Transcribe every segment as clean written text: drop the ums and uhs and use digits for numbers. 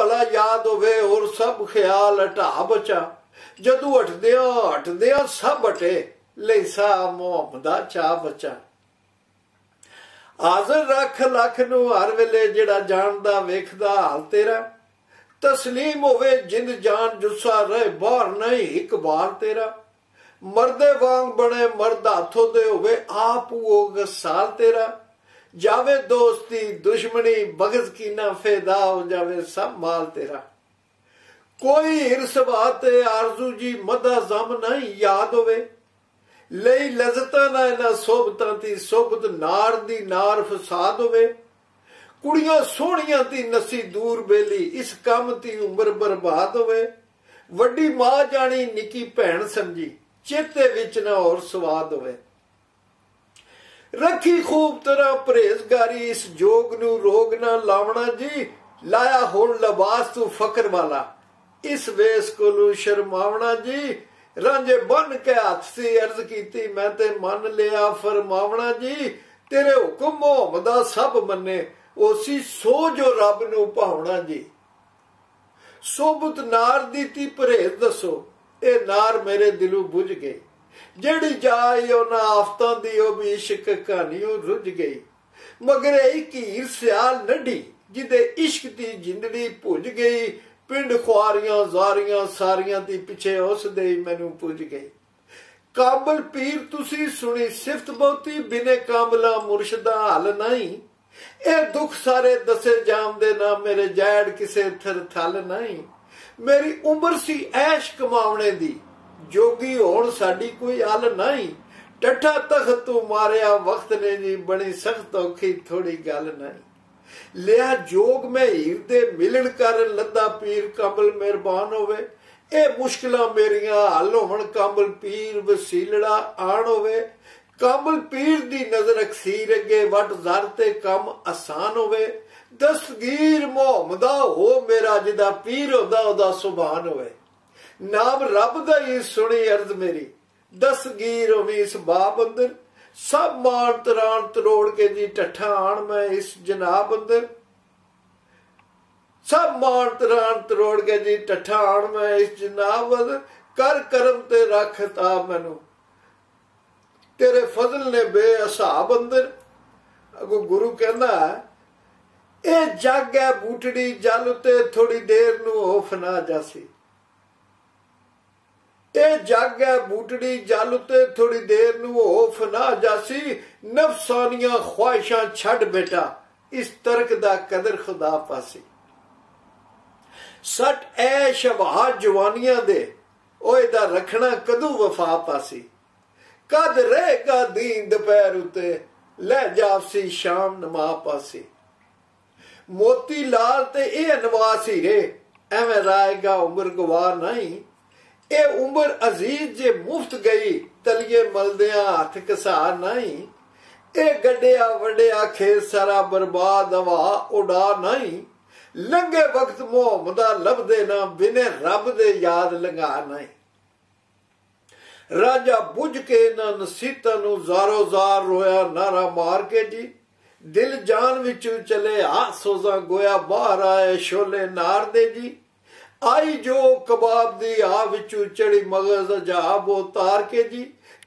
भला याद होवे और सब ख्याल हटा बचा। जदू हटदिया सब हटे, ले सा मोहम्मदा चा बचा। हाज़र रख लख नू हर वेले जेड़ा जानदा वेखदा हाल तेरा। तस्लीम होवे जिंद जान जुस्सा रहे बाहर नहीं एक बार तेरा। मर्दे वांग बने मर्द हाथों दे होवे आप वो गसाल तेरा। जावे दोस्ती दुश्मनी बगज की ना फेदा हो जावे सब माल तेरा। कोई हिरस बाते आरजू जी मदा जम नहीं याद होवे। लई लजता ना इना सोबतां ती सोबत नार दी नार फसाद होवे। कुड़ियां सोहणियां ती नसी दूर बेली इस कम ती उम्र बर्बाद होवे। वड्डी मां जानी निकी भैन समझी चेते विच ना और स्वाद होवे। रखी खूब तरह परहेजगारी इस जोग नू रोग ना लावना जी। लाया हुण लिबास तू फकर वाला इस वेस कोलू शर्मावना जी। रांझे बन के हाथ से अर्ज कीती मैं ते मन लिया फरमावना जी। तेरे हुक्म मोहम्मदा सब मन्ने ओसी सो जो रब नू भावना जी। सोबत नार दी ती परहेज दसो ए नार मेरे दिलों बुझ गई। जेड़ी जाई उन्हां आफतां दी ओ भी इश्क कहानियों रुझ गई। मगर एक हीर सियाल नड्डी जिदे इश्क दी जिंदड़ी भुज गई। पिंड खुआरियां जारियां सारियां दी पिछे उस दे मैनू पुज गई। काबल पीर तुसी सुनी सिफत बहुती बिने कामला मुर्शदा हल नहीं। ए दुख सारे दसे जामदे ना मेरे जैड़ किसे थर थल नहीं। मेरी उम्र सी ऐश कमावने दी जोगी होण साडी कोई हल नहीं। टठा तख्त तू मारिया वक्त ने जी बड़ी सख्त औखी थोड़ी गल नहीं। लिया जोग में हीर दे मिलन कर लद्दा पीर काबल मेहरबान होवे। ए मुश्किलां मेरियां हल होण काबल पीर वसीलड़ा आण होवे। काबल पीर दी नजर अखसीर अगे वट जर ते कम आसान होवे। दस्तगीर मोहम्मदा हो मेरा जिदा पीर होदा ओदा सुभान होवे। नाम रब दा ही सुनी अर्ज मेरी दस्तगीर होवी इस बाब अंदर। सब मान तरान तरोड़ के जी टठा आन मैं इस जनाब अंदर। सब मान तरान तरोड़ के जी टठा आन मैं इस जनाब अंदर। कर करम ते रख ताब मैनू तेरे फजल ने बेअसाब अंदर। अगो गुरु कहंदा ए जग है बूटड़ी जल ते थोड़ी देर नू हो फना जासी। ए जग है बूटड़ी जल ते थोड़ी देर नू हो फना जासी। नफसानियां ख्वाहिशां छड़ बेटा इस तरक दा कदर खुदा पासी। सट ऐश हवा जवानियां दे ओए दा रखना कदू वफा पासी। कद रहेगा दीन दोपहर उते लै जापसी शाम नमा पासी। मोती लाल ते ए अनवास हीरे एवें राएगा उम्र गवा नहीं। ए उम्र अजीज जे मुफ्त गई तलिए मलदियां हाथ कसा नहीं। ए गड्डिया वड्डिया खेत सारा बर्बाद हवा उड़ा नहीं। लंघे वक्त मोहम्मदा लभदे ना बिने रब दे याद लंघा नहीं। राजा बुझ के ना नसीता नू जारो जार रोया नारा मार के जी। दिल जान विचू चले हाथ सोजा गोया बाहर आए शोले नार दे जी। आई जो कबाब दी आ विचू चढ़ी मगज अजाब उतार के जी।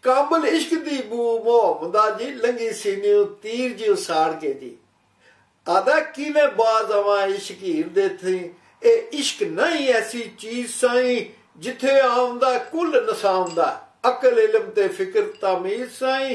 काबल इश्क दी बू मोहम्मदा जी लंगी सीनी तीर जी उसाड़ के जी। आदा किने बाज आवा इश्क हीर दे थी। ए इश्क नहीं ऐसी चीज साई जिथे आमदा कुल नसामदा। अकल इलम ते फिक्र तमीज साई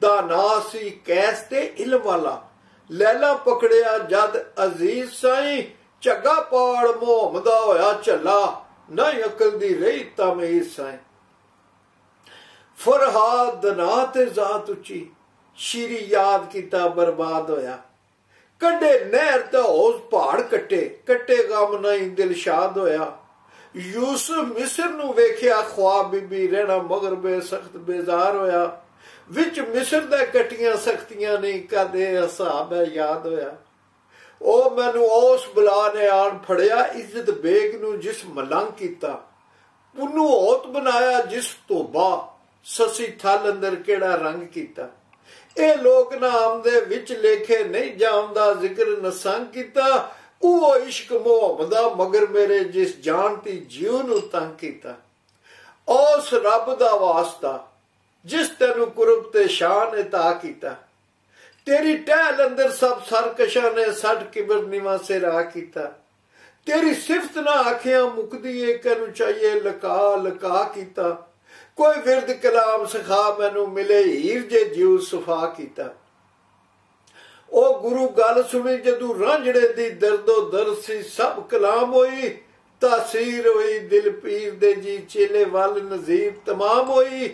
दानासी कैस ते इल्म वाला। लैला पकड़िया जद अजीज साई झग्गा पाड़ मोहम्मदा होया झला ना अकल दी रही तमीज साई। फरहाद दना ते जात उची शीरी याद किता बर्बाद होया। कड्डे नहर ते हौज पहाड़ कट्टे कट्टे गम नहीं दिलशाद होया। यूसुफ मिस्र नू वेखिया ख्वाब बीबी रहना मगर बेसख्त बेजार होया। विच मिस्र दे कटियां सख्तियां नहीं कदे हिसाब है याद होया। ओ मैनू उस बुला ने आन फड़िया इज्जत बेग नू जिस मलंग कीता। पुन्नू औत बनाया जिस तोबा ससी थल अंदर केड़ा रंग कीता। ए लोक नाम दे विच लेखे नहीं जामदा जिक्र नसंग कीता। ਉਹ ਇਸ਼ਕ ਮੁਹੰਮਦ ਦਾ ਮਗਰ ਮੇਰੇ ਜਿਸ ਜਾਨ ਤੀ ਜੀਉ ਨੂੰ ਤੰਗ ਕੀਤਾ। ਉਸ ਰੱਬ ਦਾ ਵਾਸਤਾ ਜਿਸ ਤੈਨੂੰ ਕੁਰਬ ਤੇ ਸ਼ਾਨ ਇਤਾ ਕੀਤਾ। तेरी टहल अंदर सब सरकशा ने सट किबर निवा से राह किता। तेरी सिफत ना आखियां मुकदी है कनु चाहिए लका लका किता। कोई विरद कलाम सिखा मैनू मिले हीर जे जीव सफा किता। ओ गुरु गल सुनी जदू रांझड़े दी दर्दो दर्द सी सब कलाम होई। तासीर होई दिल पीर दे जी चेले वल नजीब तमाम होई।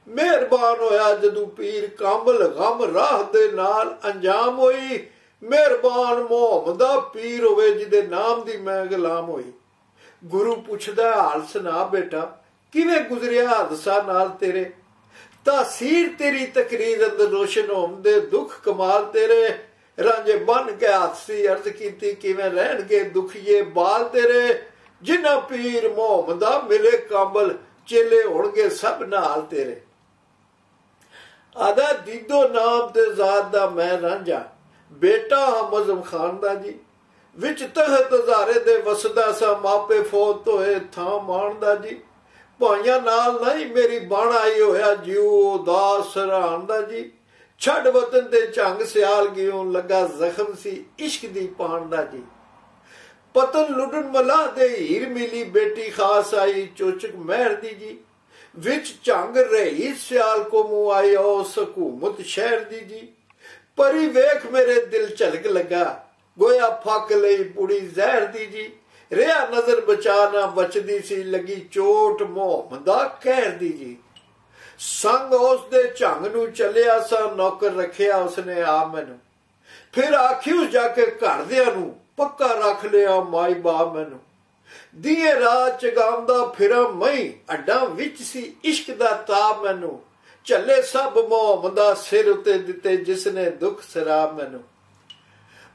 मेहरबान होया जदू पीर कामल गम राह दे नाल अंजाम होई। मेहरबान मुहम्मद दा पीर होवे जिदे नाम दी मैं गुलाम होई। गुरु पुछदा हाल सुना बेटा किवें गुजरिया हादसा नाल तेरे। तासीर तेरी तकरीर अंदर रोशन होम दे दुख कमाल तेरे। रांझे बन के हादसी अर्ज कीती किवें रहणगे दुखिए बाल तेरे। जिन्ना पीर मुहम्मद दा मिले कामल चेले होणगे सब नाल तेरे। आदा दीदो नाम ते जात दा मैं रांझा बेटा हां मज़म खान दा जी। विच तहत हज़ारे दे वसदा सा मापे फौत होए थां माणदा जी। भाइयां नाल नहीं मेरी बण आई होया जीव उदास सराहन दा जी। छड़ वतन ते झंग सियाल गियों लगा जख्म सी इश्क दी पान दा जी। पतन लुडन मला दे हीर मिली बेटी खास आई चोचक महर दी जी। विच झंग रही सियाल को मुंह आई उस हुकूमत शहर दी जी। परी वेख मेरे दिल झलक लगा गोया फक लई पुड़ी जहर दी जी। रेहा नजर बचा ना बचदी सी लगी चोट मुहम्मद दा कहर दी जी। संग उस दे झंग नू चलिया सा नौकर रखिया उसने आप मैनू। फिर आखी उस जाके घर दियां नू पक्का रख लिया माई बाप मैनू। दिए रात चगांदा फिरा मई अड्डा विच सी इश्क दा ताब मैनू। झले सब मुहम्मद दा सिर उते दिते जिसने दुख सराब मैनू।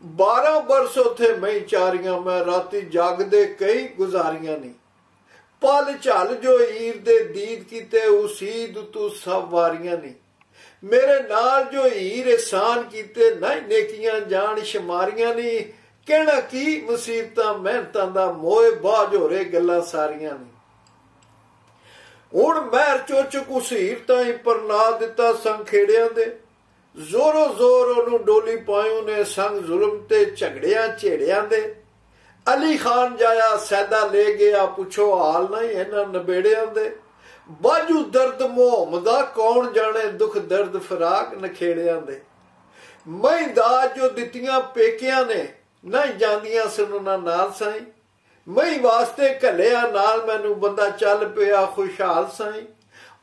12 बरस उथे मई चारियां मैं राती जागदे कई गुजारियां नी। पल झल जो हीर दे दीद कीते उसीद तू सब वारियां नी। मेरे नाल जो हीर एहसान कीते नहीं नेकियां जान शुमारियां नी। कहना की मुसीबतां मेहनतां दा मोए बाज हो रहे गल्लां सारियां ने। हुण महर चोचक उस हीर ताईं परना दिता संग खेड़ियां दे। जोरो जोर ओनू डोली पायूं ने संग जुल्म ते झगड़ियां झेड़ियां दे। अली खान जाया सैदा ले गया पुछो हाल नहीं इन्हां नबेड़ियां दे। बाजू दर्द मुहम्मद दा कौन जाने दुख दर्द फराक नखेड़ियां दे। मई दाज जो दित्तियां पेकियां ने नहीं जांदियां सुनना नाल साईं। मई वास्ते घलिया नाल मैनू बंदा चल पिया खुशहाल साईं।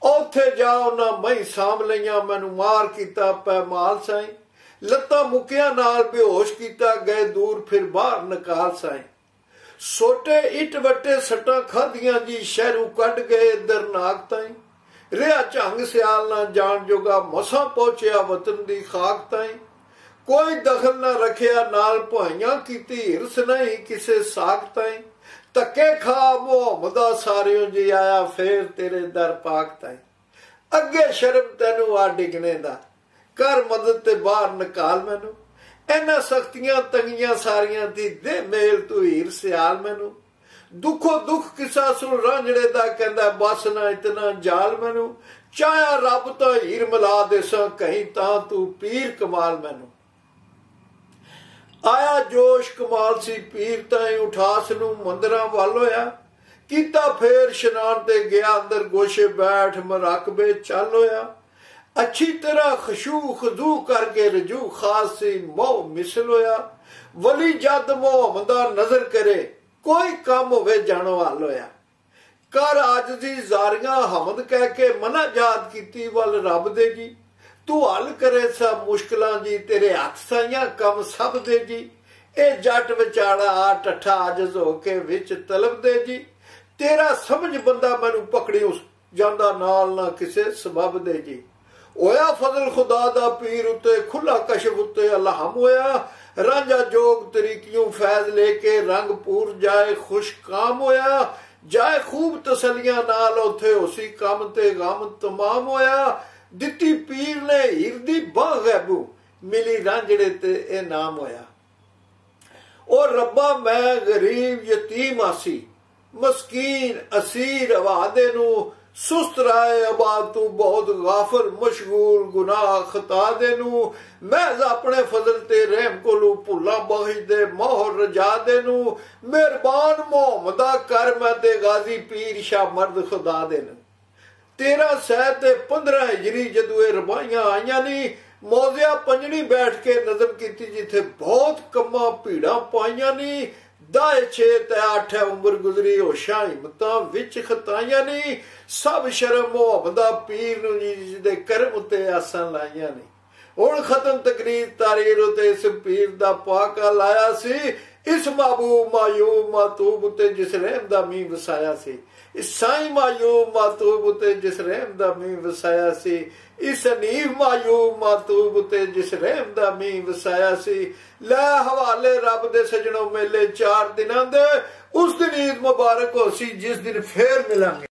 ओथे जाओ ना मई साम लईयां मैनू मार कीता पैमाल साईं। लत्तां मुकिया नाल बेहोश कीता गए दूर फिर बाहर निकाल साईं। सोटे इट वट्टे सट्टां खादियां जी शहरों कट गए दरनाक ताईं। रेहा झंग सियाल ना जान जोगा मसां पहुंचिया वतन दी खाक ताईं। कोई दखल ना रखिया नाल भाइयां कीती हिरस नहीं किसे साख ताईं। धक्के खा मुहम्मद दा सारियों जी आया फिर तेरे दर पाक ताईं। अगे शर्म तेनू आ डिगने दा कर मदद ते बाहर निकाल मैनू। इन्हां सख्तियां तंगियां सारियां दी दे मेल तू हीर सियाल मैनू। दुखो दुख किसा सुन रांझड़े दा कहंदा बस ना इतना जाल मैनू। चाया रब तां हीर मिला देसां कहीं तां तू पीर कमाल मैनू। आया जोश कमाल सी पीर ताईं उठास नू मंदरां वल होया। कीता फेर शनान ते गया अंदर गोशे बैठ मराकबे चल होया। अच्छी तरह खशू खजू करके रजू खास सी मोह मिसल होया। वली जद मुहम्मद दा नजर करे कोई कम होवे जानो वाल होया। कर आजजी जारियां हमद कह के मना जाद कीती वल रब दे जी। तू हल करे सब मुश्किलां जी तेरे हथ साइयां कम सब दे जी। ए जट विचाड़ा आ टठा आजज हो के विच तलब दे जी। तेरा समझ बंदा मैनू पकड़ी उस जांदा नाल ना किसे सबब दे जी। होया फजल खुदा दा पीर उते खुला कशफ उते अलहम होया। रांझा जोग तरीकियों फैज लेके रंग पूर जाए खुश काम होया। जाए खूब तसलियां नाल उथे उसी कम ते गम तमाम होया। दिती पीर ने हीर दी बाह गैबू मिली रांझड़े ते ए नाम होया। और रब्बा मैं गरीब यतीम आसी मस्कीन असीर अवादे नू सुस्त राय अबा तू बहुत गाफर मशगूल गुनाह खता दे नू महज अपने फजल ते रहम कोलू भुला बख्श दे मोहर रजा दे नू मेहरबान मोहम्मदा कर मैं ते गाजी पीर शाह मर्द खुदा दे नू 13 सै ते 15 हिजरी जदू ये रबाइयां आईयां नी मौजिया पंजड़ी बैठ के नजम की जिथे बहुत कम्मा भीड़ा पाइया नी दाए 6 ते 8 उम्र गुजरी होशा हिम्मतां विच खताइयां नी सब शर्म मोहम्मदा पीर नू जिहदे करम उत्ते आसां लाइयां नी हुण खत्म तकरीर तारीर उत्ते इस पीर दा पाका लाया सी इस महबूब मायूब मातूब उत्ते जिस रहम दा मींह वसाया सी इस साईं मायूब मातूब उत्ते जिस रहम दा मींह वसाया सी इस हनीफ मायूब मातूब उत्ते जिस रहम दा मींह वसाया सी लै हवाले रब दे सजणों मेले 4 दिनां दे उस दिन ईद मुबारक हो सी जिस दिन फेर मिलांगे।